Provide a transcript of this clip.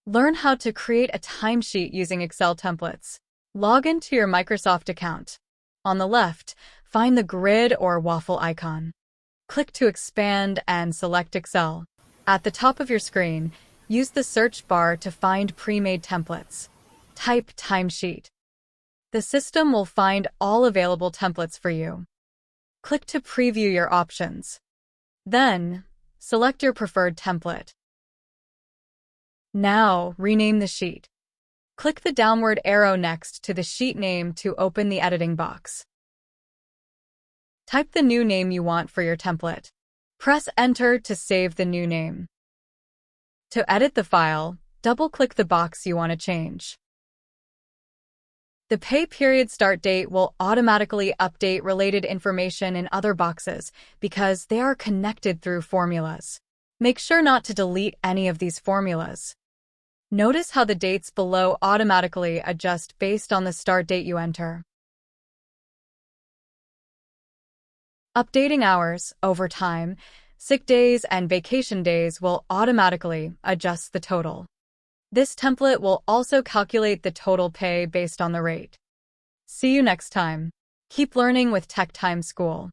Learn how to create a timesheet using Excel templates. Log into your Microsoft account. On the left, find the grid or waffle icon. Click to expand and select Excel. At the top of your screen, use the search bar to find pre-made templates. Type timesheet. The system will find all available templates for you. Click to preview your options. Then, select your preferred template. Now, rename the sheet. Click the downward arrow next to the sheet name to open the editing box. Type the new name you want for your template. Press Enter to save the new name. To edit the file, double-click the box you want to change. The pay period start date will automatically update related information in other boxes because they are connected through formulas. Make sure not to delete any of these formulas. Notice how the dates below automatically adjust based on the start date you enter. Updating hours, overtime, sick days, and vacation days will automatically adjust the total. This template will also calculate the total pay based on the rate. See you next time. Keep learning with Tech Time School.